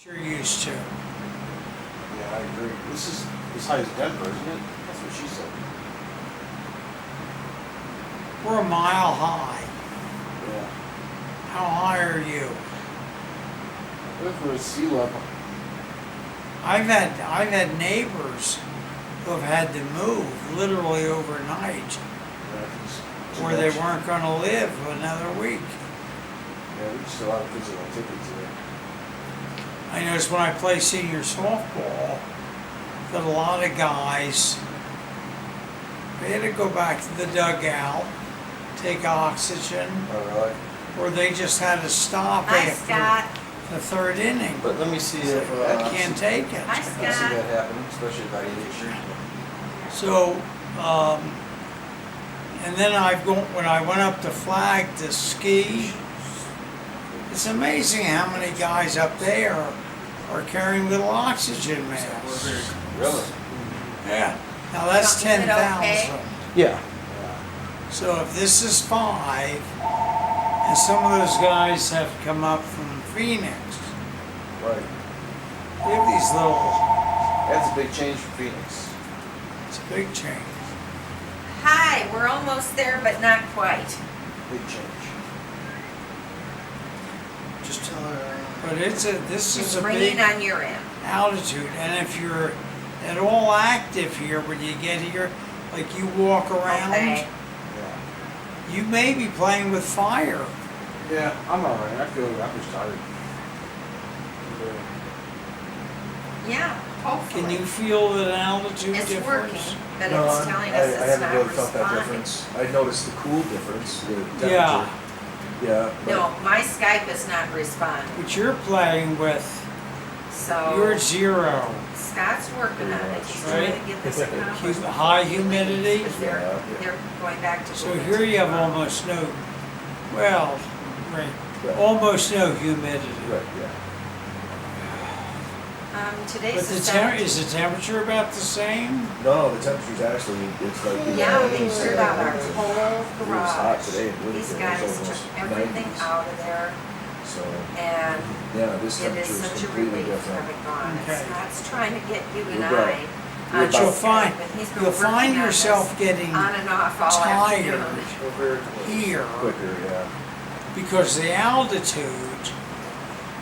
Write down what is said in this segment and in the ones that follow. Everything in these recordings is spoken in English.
You're used to. Yeah, I agree. This is as high as Denver, isn't it? That's what she said. We're a mile high. Yeah. How high are you? What if we're at sea level? I've had neighbors who have had to move literally overnight, Yeah, it's where they weren't going to live another week. Yeah, we just a lot of kids that want tickets there. I noticed when I play senior softball that a lot of guys, they had to go back to the dugout, take oxygen, Oh, or they just had to stop Hi, after Scott. the third inning. But let me see if, I can't take it. Hi, I see Scott. that happen, especially by age. So, and then when I went up to Flag to ski, it's amazing how many guys up there are carrying little oxygen masks. Really? Yeah. Now that's Is it okay? 10,000. yeah, So if this is 5, and some of those guys have come up from Phoenix, Right. they have these little, That's a big change for Phoenix. it's a big change. Hi, we're almost there, but not quite. Big change. just tell her. But this It's is a ringing big on your end. altitude, and if you're at all active here when you get here, like you walk around, Okay. Yeah. you may be playing with fire. Yeah, I'm alright. I'm just tired. Yeah, hopefully. Can you feel the altitude It's difference? working, but No, it's telling us I it's haven't not really felt that responding. difference. I noticed the cool difference, the temperature. Yeah, Yeah. but- No, my Skype is not responding, but you're playing with, so you're 0. Scott's working on it. He's Right. trying to get this accomplished. High humidity. Because Yeah. they're going back to. So here you have almost no, well, right, almost no humidity. Right, yeah. Today's But the is the temperature about the same? No, the temperature's actually, it's like. Yeah, they 80s, cleared out our 70s. whole It was hot garage. today in These Livingston. It guys was took almost everything 90s. out of there, So, and yeah, this it temperature is is such a completely relief different. having gone. Okay. Scott's trying to get you and You're I right. on But you'll Skype, find, and he's been you'll find working on yourself this getting on and off all tired afternoon. We're very close. here Quicker, yeah. because the altitude,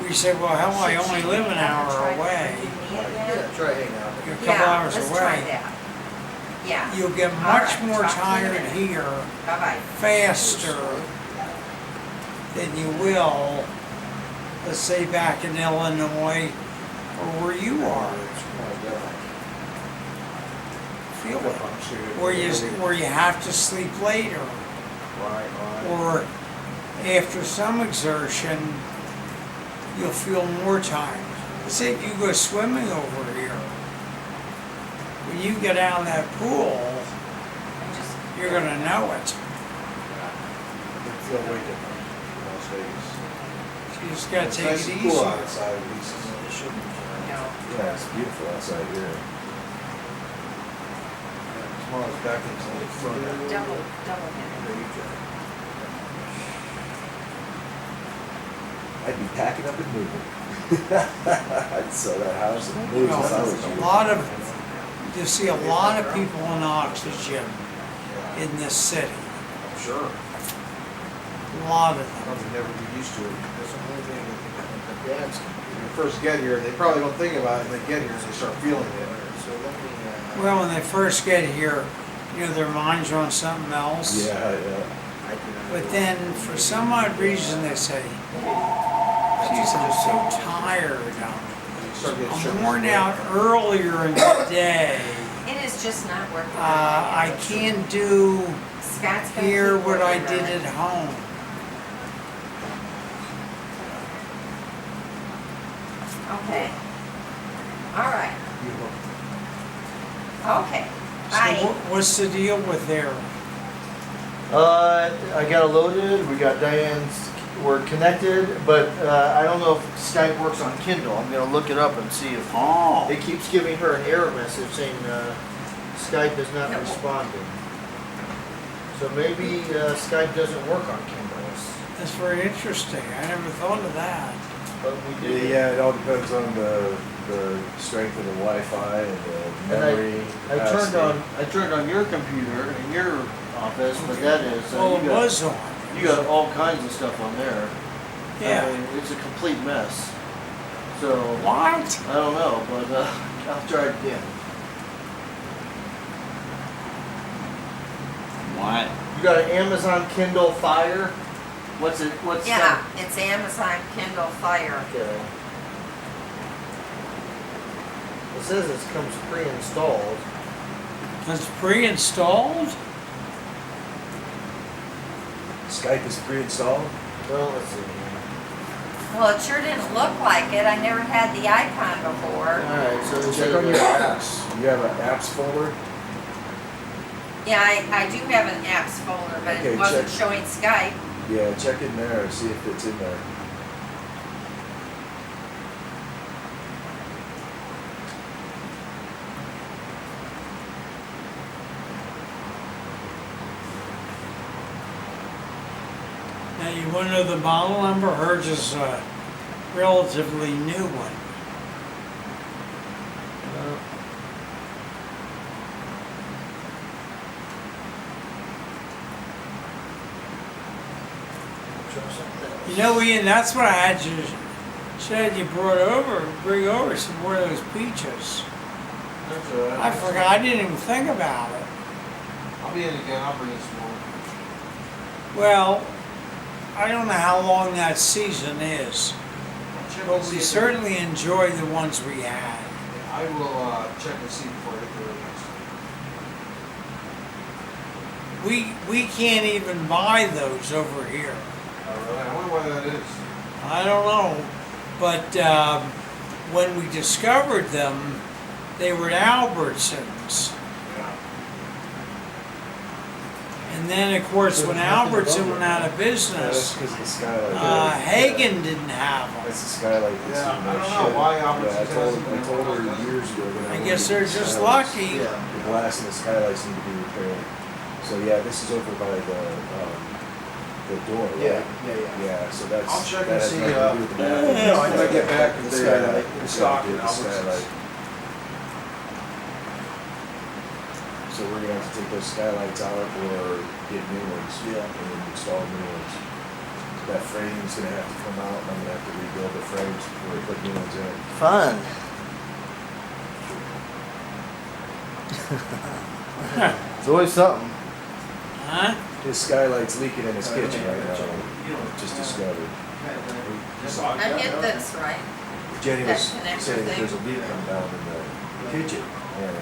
we say, well, hell, I Should only she live an have hour tried to away. bring me again? Yeah, try hanging out. You're a couple Yeah, hours let's try away. that. Yeah, You'll get All much right, more talk to you in a tired minute. here bye-bye. faster than you will, let's say back in Illinois or where you are. Feel it. Where you have to sleep later, Right, right. or after some exertion, you'll feel more tired. Let's say if you go swimming over here, when you get out of that pool, you're gonna know it. It feel way different in Las Vegas. You just gotta It's take nice it and easy. cool outside at least. No. Yeah, it's beautiful outside here. Tomorrow's back into the front. Double hit. I'd be packing up and moving. I'd sell that house and move Well, if I was a you. lot of, you see a lot of people on oxygen in this city. I'm sure. A lot of them. Probably never get used to it. That's the only thing that the dads, when you first get here, they probably don't think about it, and they get here and they start feeling it. So looking Well, when they first get here, you know, their minds are on something else. Yeah, yeah. But then, for some odd reason, they say, geez, I'm so tired. I'm worn out earlier in the day. It is just not working. I can't do Scott's gonna here keep what I working on did it. at home. Okay. All right. Okay. So Bye. what's the deal with their, I got it loaded. We got Diane's. We're connected, but I don't know if Skype works on Kindle. I'm gonna look it up and see if oh, it keeps giving her an error message saying Skype is not No. responding. So maybe Skype doesn't work on Kindle. that's very interesting. I never thought of that. but we did. Yeah, it all depends on the strength of the Wi-Fi and the And memory. I turned on your computer in your office, but that is, Well, it you got, was on. you got all kinds of stuff on there. I Yeah. mean, it's a complete mess. So, What? I don't know, but I'll try it again. What? You got an Amazon Kindle Fire? What's it, what's Yeah, that? it's Amazon Kindle Fire. Okay. It says it comes pre-installed. It's pre-installed? Skype is pre-installed. Well, let's see. Well, it sure didn't look like it. I never had the icon before. Alright, so it Check says, on your apps. You have an apps folder. Yeah, I do have an apps folder, but Okay, it wasn't check. showing Skype. Yeah, check in there and see if it's in there. Now, you want to know the model number? Hers is a relatively new one. You know, Ian, that's what I had you said you bring over some more of those peaches. That's all right. I forgot, I didn't even think about it. I'll be in again, I'll bring you some more. Well, I don't know how long that season is, I'll check but and we see if certainly enjoy the ones we had. I will, check and see before I get there next. We can't even buy those over here. Oh, really? I wonder why that is. I don't know, but when we discovered them, they were at Albertsons. Yeah. And then, of course, when Albertson went out of Yeah, that's business, because of the skylight. Hagen didn't have them. That's the skylight. That's Yeah, in I my don't know shed. why Yeah, Albertsons I told her years ago that I wanted guess to they're get the just skylights. lucky. Yeah. The glass and the skylights need to be repaired. So yeah, this is over by the door, right? Yeah. Yeah, so that's. I'll check that and has see, nothing to do with the bathroom. No, I might get back The if they, skylight. in It's stock gotta be at the Albertsons. skylight. So we're gonna have to take those skylights out or get new ones. Yeah. And install new ones. That frame's gonna have to come out, and I'm gonna have to rebuild the frames before we put new ones in. Fun. It's always something. Huh? His skylight's leaking in his kitchen right now. Just discovered. I hit this, right? Jenny was That connector saying that thing. there's a leak coming down in the kitchen. And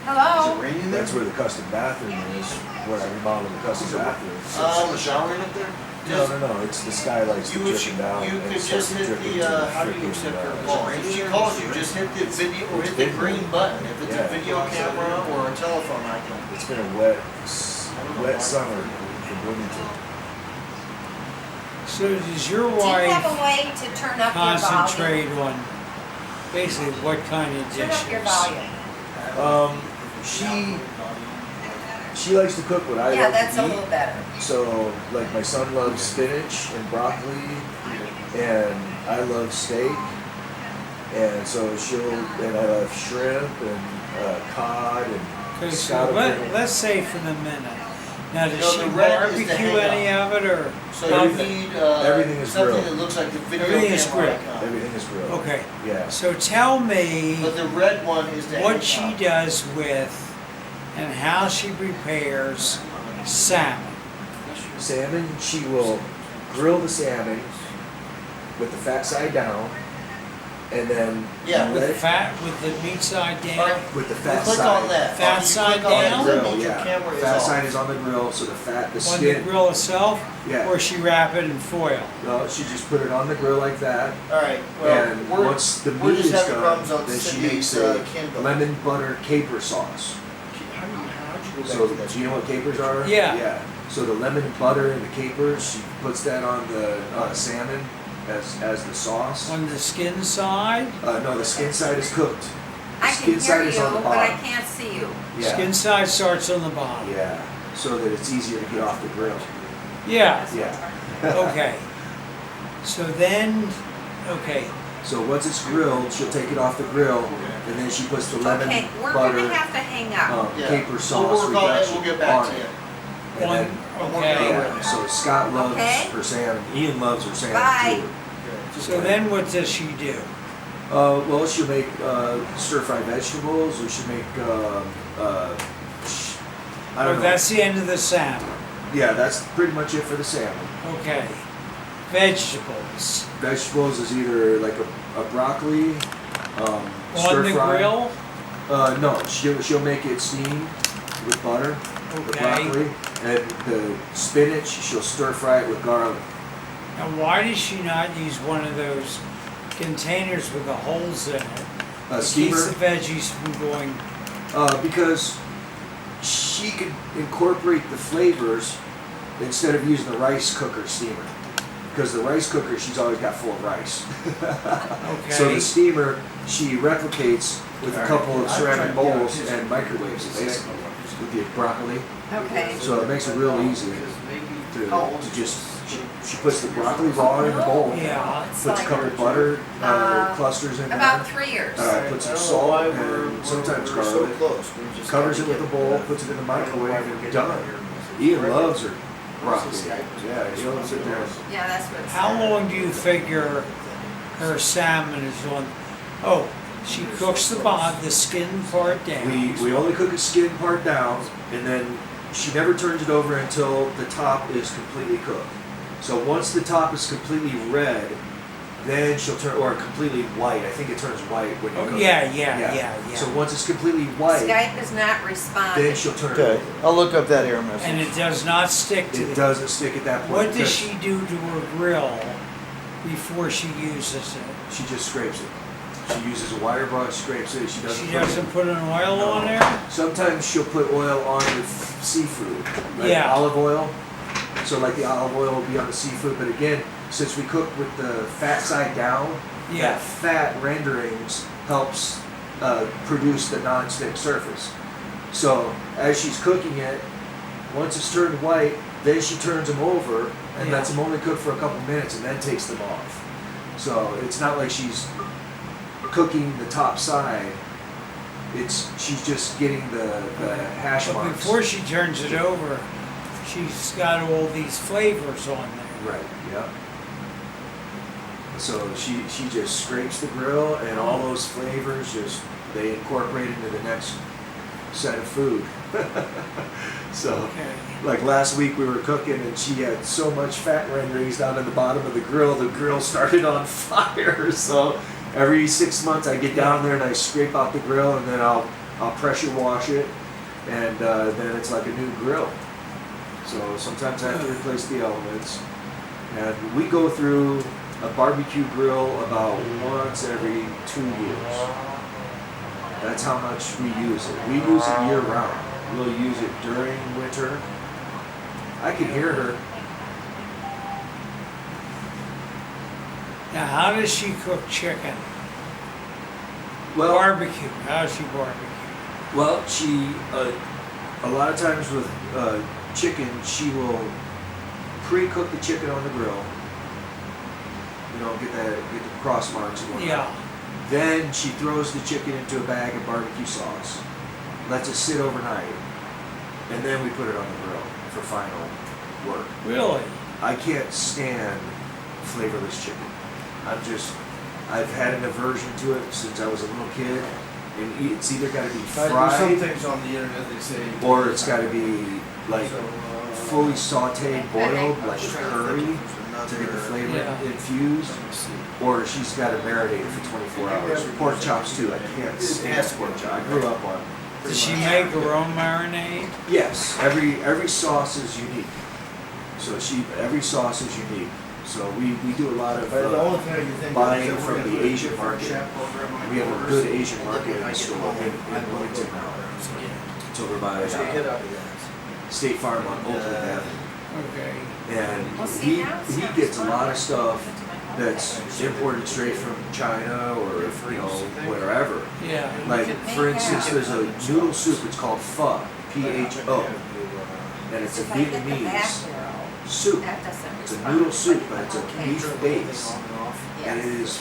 Hello? raining there? that's where the custom bathroom is, where I remodeled the custom bathroom. Is the shower in up there? No, it's the skylights that You dripping down. you and could it's just hit dripping the, to how do you freaking, accept her Is it call? raining If she there? calls you, just hit the video, or hit the green button, if it's a Yeah. video camera or a telephone icon. It's been a wet summer in Bloomington. So does your Do you have wife a way to turn up your volume? concentrate on basically what kind of Turn dishes? up your volume. She likes to cook what I Yeah, like that's to a eat. little better. So, like, my son loves spinach and broccoli, and I love steak, and so and I love shrimp and cod and Okay, so scallop. let's say for the minute. Now, does No, she the red is the barbecue any of it, or So nothing? you need, Everything is something grilled. that looks like the video Everything is camera grilled. icon. Everything is grilled. Okay, Yeah. so tell me But the red one is the what she hangout. does with and how she prepares salmon. Salmon, she will grill the salmon with the fat side down, and then Yeah. With let the it- fat, with the meat side down? Alright, with the you fat click side. on that. Fat You click side on that, down? that Grill, means your yeah. camera is Fat off. side is on the grill, so the On the skin. grill itself? Yeah. Or she wrap it in foil? No, she just put it on the grill like that, Alright, well, and we're, once the we're meat just is having done, problems on then she Cindy's, makes a Kindle. lemon butter caper sauce. How'd you go So, back to that? do you know what capers are? Yeah. Yeah. So the lemon and butter and the capers, she puts that on the salmon as the sauce. On the skin side? No, the skin side is cooked. The I skin can side hear is you, on the but I bottom. can't see you. Yeah. Skin side starts on the bottom. Yeah. So that it's easier to get off the grill. Yeah, Yeah. okay. So then, Okay, So once it's grilled, she'll take it off the grill, and then she puts the lemon, Okay, we're butter, gonna have to hang up. Yeah. caper We'll sauce work on it, reduction we'll get back on to it. you. And then, I'm working on okay. it right yeah, now. so Scott loves Okay. her salmon. Ian loves her salmon Bye. too. So then what does she do? Well, she'll make stir-fried vegetables, or she'll make I don't Oh, know. that's the end of the salmon. Yeah, that's pretty much it for the salmon. Okay. Vegetables. Vegetables is either like a broccoli, On stir the fry. grill? No, she'll make it steamed with butter, the Okay. broccoli, and the spinach. She'll stir fry it with garlic. Now why does she not use one of those containers with the holes in it? A It steamer, keeps the veggies from going, because she could incorporate the flavors instead of using the rice cooker steamer. Because the rice cooker, she's always got full of rice. So okay. the steamer, she replicates with a couple of ceramic bowls and microwaves it basically with the broccoli. Okay. So it makes it real easy to just, she puts the broccoli raw in the bowl, Yeah. puts a couple butter clusters in there, About 3 years. put some salt and sometimes garlic, covers it with a bowl, puts it in the microwave, and done. Ian loves her broccoli. Yeah, he'll sit there. Yeah, that's what. How long do you figure her salmon is on? Oh, she cooks the skin part down. We only cook the skin part down, and then she never turns it over until the top is completely cooked. So once the top is completely red, then she'll turn, or completely white. I think it turns white when you Oh, cook yeah, it. yeah. So once it's completely white, Skype is not then responding. she'll turn it Okay, over. I'll look up that error message. And it does not stick to It the. doesn't stick at that point. What does because she do to her grill before she uses it? She just scrapes it. She uses a wire brush, scrapes it. She doesn't. She put it- doesn't put an oil No. on there? Sometimes she'll put oil on the seafood, like Yeah. olive oil. So like the olive oil will be on the seafood, but again, since we cook with the fat side down, Yeah. that fat renderings helps produce the non-stick surface. So as she's cooking it, once it's turned white, then she turns them over and Yeah. lets them only cook for a couple minutes and then takes them off. So it's not like she's cooking the top side. She's just getting the hash But marks. before she turns it over, she's got all these flavors on there. Right, yeah. So she just scrapes the grill and all those flavors they incorporate into the next set of food. So Okay. like last week we were cooking and she had so much fat renderings down in the bottom of the grill started on fire. So every 6 months I get down there and I scrape out the grill and then I'll pressure wash it and then it's like a new grill. So sometimes I have to replace the elements. And we go through a barbecue grill about once every 2 years. That's how much we use it. We use it year round. We'll use it during winter. I can hear her. Now, how does she cook chicken? Well, Barbecue. How does she barbecue? well, she a lot of times with chicken, she will pre-cook the chicken on the grill. You know, get the cross marks and whatnot. Yeah. Then she throws the chicken into a bag of barbecue sauce, lets it sit overnight, and then we put it on the grill for final work. Really? I can't stand flavorless chicken. I've had an aversion to it since I was a little kid, and it's either got to be There's some fried things on the internet they say. or it's got to be like fully sauteed, boiled, like curry, to get the flavor Yeah. infused. Or she's got to marinate it for 24 hours. Pork chops too. I can't stand pork chops. I grew up on. Does she make her own marinade? Yes, every sauce is unique. So every sauce is unique. So we do a lot of The only thing I can think of buying is that from we're the gonna put a Asian different market. chat program on We have a yours. good Asian market in I the get store home, in I will Wilmington go now. programs again. It's over by So you get up to that. State Farm on Oakland Avenue. Okay. And Well, see, he now it's not gets a lot of responding. stuff that's imported straight from China or wherever. Yeah. Like for instance, there's a noodle soup. It's called pho, P-H-O, and it's a If I get the back Vietnamese arrow, soup. that doesn't It's a respond. noodle soup, but Like, it's a okay. beef base. Yeah. and it is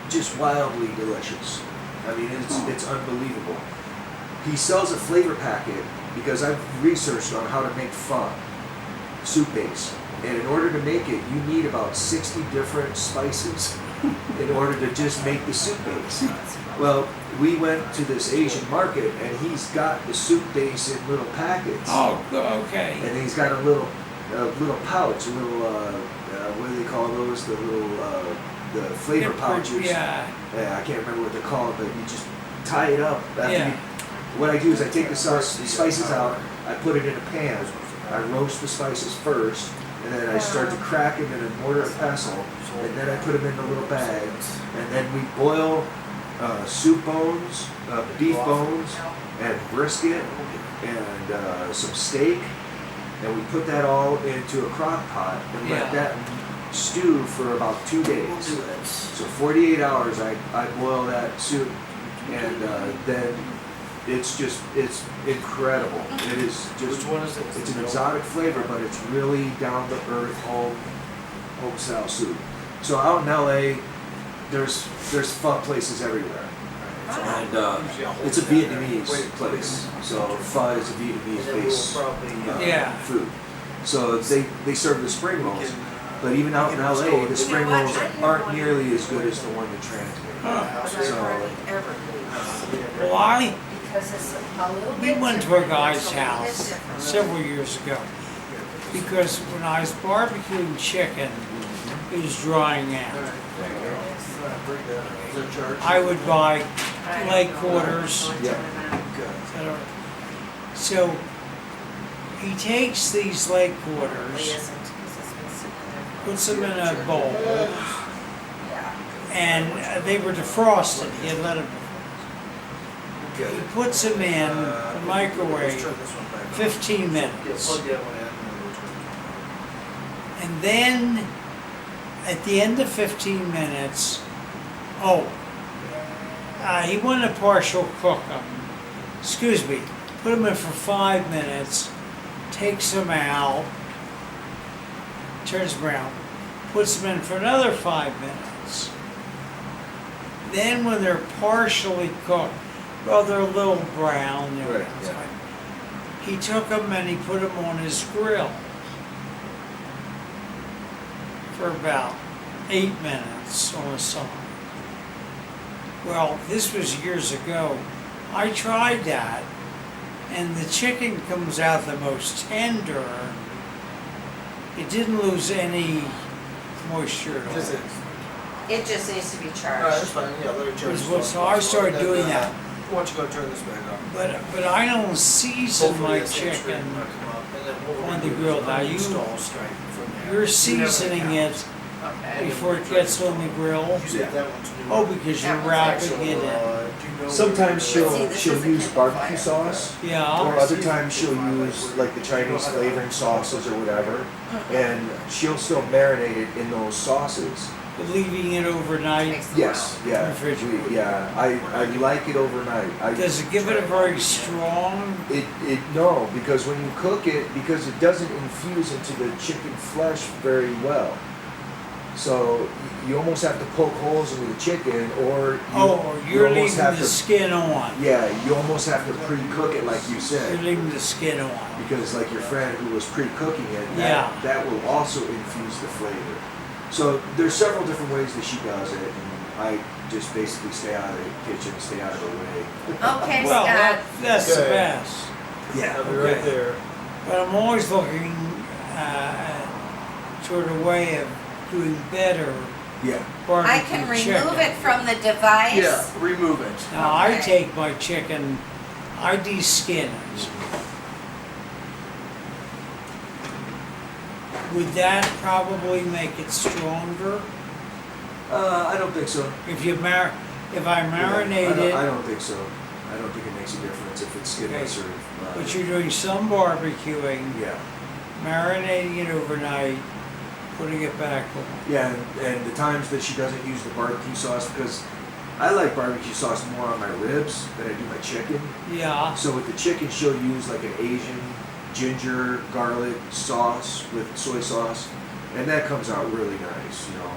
just wildly delicious. I mean, it's unbelievable. He sells a flavor packet because I've researched on how to make pho soup base, and in order to make it, you need about 60 different spices in order to just make the soup base. Well, we went to this Asian market, and he's got the soup base in little packets. Oh, okay. And he's got a little pouch, a little what do they call those? The little the flavor pouches. Yeah. I can't remember what they're called, but you just tie it up. After Yeah. what I do is I take the spices out, I put it in a pan, I roast the spices first, and then I start to crack them in a mortar and pestle, and then I put them in a little bag, and then we boil soup bones, beef bones, and brisket, and some steak, and we put that all into a crock pot and let Yeah. that stew for about 2 days. So 48 hours I boil that soup, and then it's incredible. It is just, Which one is it? it's an exotic flavor, but it's really down to earth home style soup. So out in LA, there's pho places everywhere. And it's a Vietnamese place, so pho is a Vietnamese-based Yeah. food. So they serve the spring rolls, but even out in LA, the spring what? rolls aren't nearly as good as the one that transmit. Well, Because it's a little we bit went to a different. guy's It's a little bit house different. several years ago because when I was barbecuing chicken, it was drying out. I would buy leg quarters, Yeah. etc. So he takes these leg It quarters, isn't, 'cause it's been sitting there. puts them in a bowl, Yeah. and they were defrosted. He had let them. He puts them in the microwave 15 minutes. And then at the end of 15 minutes, he wanted to partial cook them. Excuse me, put them in for 5 minutes, takes them out, turns around, puts them in for another 5 minutes. Then when they're partially cooked, well, they're a little brown, you know, Right, yeah. he took them and he put them on his grill for about 8 minutes on the side. Well, this was years ago. I tried that, and the chicken comes out the most tender. It didn't lose any moisture at all. It just needs to be Alright, charged. that's fine, yeah, let it charge. So I started doing that. Why don't you go turn this back on? But I don't season Hopefully my that same screen chicken will come up, and then we'll on the grill. Now you, install Stripe from there. you're seasoning it Okay. before it gets on the grill. You said that one's new. Oh, because you're That one's wrapping actually, it in. Do you know Sometimes See, she'll this she'll is a use Kindle barbecue Fire. sauce, or Yeah. other times she'll use like the Chinese flavoring sauces or whatever, and she'll still marinate it in those sauces. Leaving it overnight. Makes the Yes, yeah, Refrigerate. I like it overnight. Does it give it a very strong? No, because when you cook it, because it doesn't infuse into the chicken flesh very well. So you almost have to poke holes into the chicken, or You're almost leaving have the to, skin on. yeah, you almost have to pre-cook it like you You're said, leaving the skin on. because like your friend who was pre-cooking it, Yeah. that will also infuse the flavor. So there's several different ways that she does it, and I just basically stay out of the kitchen, stay out of her way. Okay, Well, Scott. that's the Okay. best. Yeah. I'll be right Okay. there. But I'm always looking toward a way of doing better Yeah. barbecue I can remove chicken. it from the device. Yeah, remove it. Now I Okay. take my chicken, I de-skin it. Would that probably make it stronger? I don't think so. If I marinate I it, don't think so. I don't think it makes a difference if it's skinless or. but you're doing some barbecuing, Yeah. marinating it overnight, putting it back on. Yeah, and the times that she doesn't use the barbecue sauce, because I like barbecue sauce more on my ribs than I do my chicken. Yeah, So with the chicken, she'll use like an Asian ginger garlic sauce with soy sauce, and that comes out really nice, you know.